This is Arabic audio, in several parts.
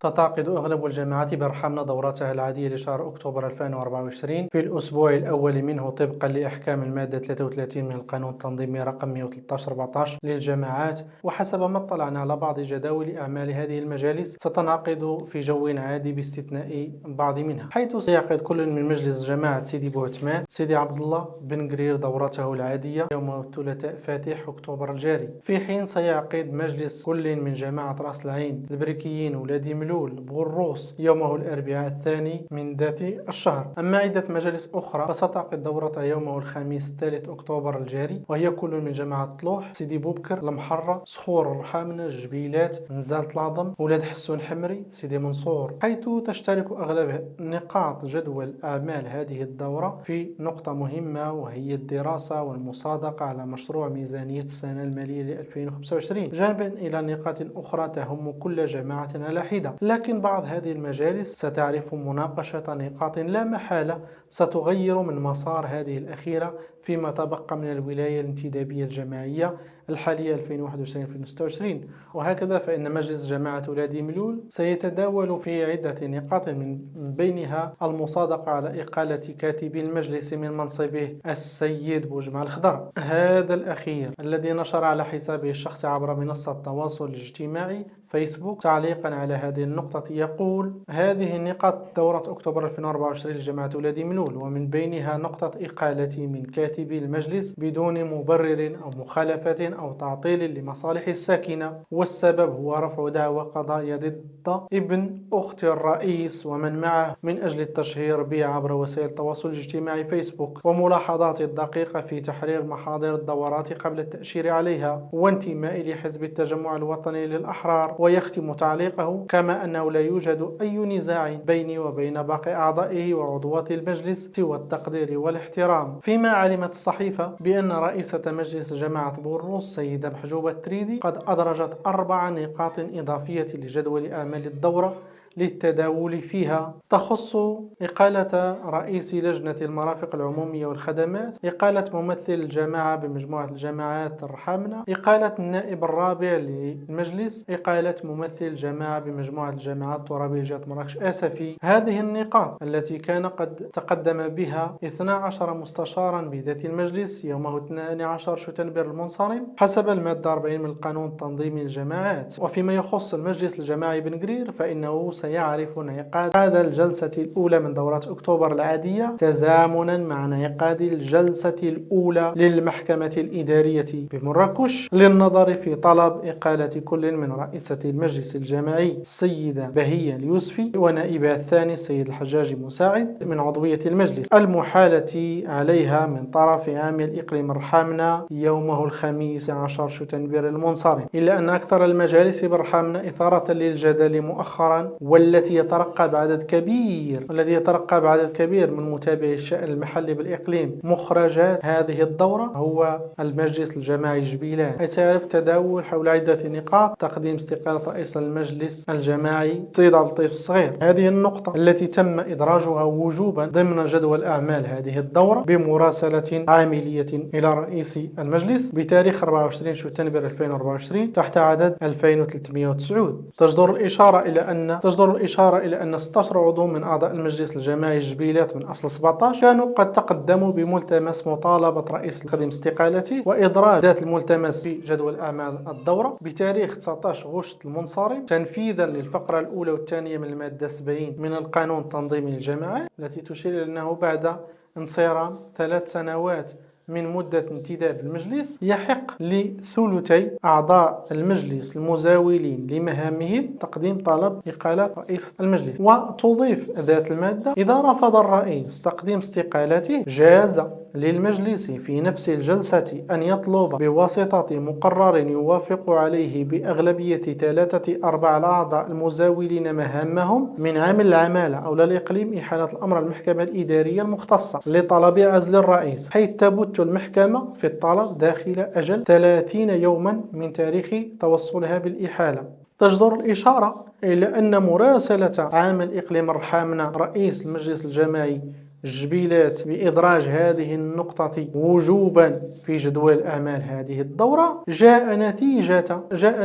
ستعقد أغلب الجامعات برحمنا دوراتها العادية لشهر أكتوبر 2024 في الأسبوع الأول منه طبقا لأحكام المادة 33 من القانون التنظيمي رقم 113/14 للجامعات. وحسب ما اطلعنا على بعض جداول أعمال هذه المجالس ستنعقد في جو عادي باستثناء بعض منها، حيث سيعقد كل من مجلس جماعة سيدي بوعثمان سيدي عبد الله بن قرير دورته العادية يوم الثلاثاء فاتح أكتوبر الجاري، في حين سيعقد مجلس كل من جماعة رأس العين البريكيين ولادي ملول بغروس يومه الأربعاء الثاني من ذات الشهر. أما عدة مجالس أخرى فستعقد دورتها يومه الخميس الثالث أكتوبر الجاري، وهي كل من جماعة طلوح سيدي بوبكر المحرة صخور الرحامنة جبيلات نزالة العظم ولاد حسون حمري سيدي منصور، حيث تشترك أغلب نقاط جدول أعمال هذه الدورة في نقطة مهمة، وهي الدراسة والمصادقة على مشروع ميزانية السنة المالية ل 2025، جانبا إلى نقاط أخرى تهم كل جماعة على حدة. لكن بعض هذه المجالس ستعرف مناقشة نقاط لا محالة ستغير من مسار هذه الأخيرة فيما تبقى من الولاية الانتدابية الجماعية الحالية 2021-2026. وهكذا فإن مجلس جماعة ولادي ملول سيتداول في عدة نقاط من بينها المصادقة على إقالة كاتب المجلس من منصبه السيد بوجمع الخضر، هذا الأخير الذي نشر على حسابه الشخصي عبر منصة التواصل الاجتماعي فيسبوك تعليقا على هذه النقطة يقول: هذه النقاط دورة أكتوبر 2024 لجماعة ولادي ملول، ومن بينها نقطة إقالتي من كاتب المجلس بدون مبرر أو مخالفة أو تعطيل لمصالح الساكنة، والسبب هو رفع دعوى قضائية ضد ابن أخت الرئيس ومن معه من أجل التشهير به عبر وسائل التواصل الاجتماعي فيسبوك، وملاحظات الدقيقة في تحرير محاضر الدورات قبل التأشير عليها، وانتماء لحزب التجمع الوطني للأحرار. ويختم تعليقه: كما أنه لا يوجد أي نزاع بيني وبين باقي أعضائه وعضوات المجلس سوى التقدير والاحترام. فيما علمت الصحيفة بأن رئيسة مجلس جماعة بغروس سيدة محجوبة التريدي قد أدرجت 4 نقاط إضافية لجدول أعمال الدورة للتداول فيها، تخص إقالة رئيس لجنة المرافق العمومية والخدمات، إقالة ممثل الجماعة بمجموعة الجماعات الرحامنة، إقالة النائب الرابع للمجلس، إقالة ممثل الجماعة بمجموعة الجماعات الترابية جهة مراكش آسفي. هذه النقاط التي كان قد تقدم بها 12 مستشارا بذات المجلس يومه 12 شتنبر المنصرم حسب المادة 40 من القانون التنظيمي للجماعات. وفيما يخص المجلس الجماعي بن قرير فإنه سيعرف انعقاد الجلسة الأولى من دورات أكتوبر العادية تزامنا مع انعقاد الجلسة الأولى للمحكمة الإدارية بمراكش للنظر في طلب إقالة كل من رئيسة المجلس الجماعي السيدة بهية اليوسفي ونائبها الثاني السيد الحجاج مساعد من عضوية المجلس المحالة عليها من طرف عامل إقليم الرحامنة يومه الخميس 10 شتنبر المنصرم. إلا أن أكثر المجالس بالرحامنة إثارة للجدل مؤخرا والذي يترقب عدد كبير من متابعي الشأن المحلي بالإقليم مخرجات هذه الدورة هو المجلس الجماعي جبيلات، حيث يعرف تداول حول عدة نقاط: تقديم استقالة رئيس المجلس الجماعي السيد عبد اللطيف الصغير، هذه النقطة التي تم إدراجها وجوبا ضمن جدول أعمال هذه الدورة بمراسلة عاملية إلى رئيس المجلس بتاريخ 24 شتنبر 2024 تحت عدد 2309. تجدر الإشارة إلى أن 16 عضو من أعضاء المجلس الجماعي جبيلات من أصل 17 كانوا قد تقدموا بملتمس مطالبة رئيس تقديم استقالته وإدراج ذات الملتمس في جدول أعمال الدورة بتاريخ 19 غشت المنصرم تنفيذا للفقرة الأولى والثانية من المادة 70 من القانون التنظيمي للجماعات، التي تشير إلى أنه بعد انصرام 3 سنوات من مدة انتداب المجلس يحق لثلثي أعضاء المجلس المزاولين لمهامهم تقديم طلب إقالة رئيس المجلس. وتضيف ذات المادة: إذا رفض الرئيس تقديم استقالته جاز للمجلس في نفس الجلسة أن يطلب بواسطة مقرر يوافق عليه بأغلبية 3/4 الأعضاء المزاولين مهامهم من عامل العمالة أو للإقليم إحالة الأمر المحكمة الإدارية المختصة لطلب عزل الرئيس، حيث تبت المحكمة في الطلب داخل أجل 30 يوما من تاريخ توصلها بالإحالة. تجدر الإشارة إلى أن مراسلة عامل إقليم الرحامنة رئيس المجلس الجماعي الجبيلات بإدراج هذه النقطة وجوبا في جدول أعمال هذه الدورة جاء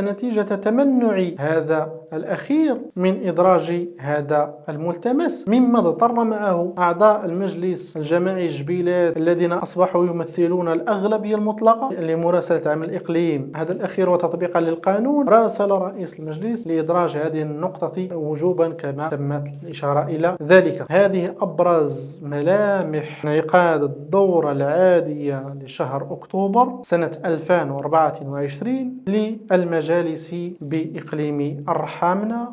نتيجة تمنع هذا الأخير من إدراج هذا الملتمس، مما اضطر معه أعضاء المجلس الجماعي الجبيلات الذين أصبحوا يمثلون الأغلبية المطلقة لمراسلة عمل الإقليم هذا الأخير وتطبيقا للقانون، راسل رئيس المجلس لإدراج هذه النقطة وجوبا كما تمت الإشارة إلى ذلك. هذه أبرز ملامح انعقاد الدورة العادية لشهر أكتوبر سنة 2024 للمجالس بإقليم الرحامنة.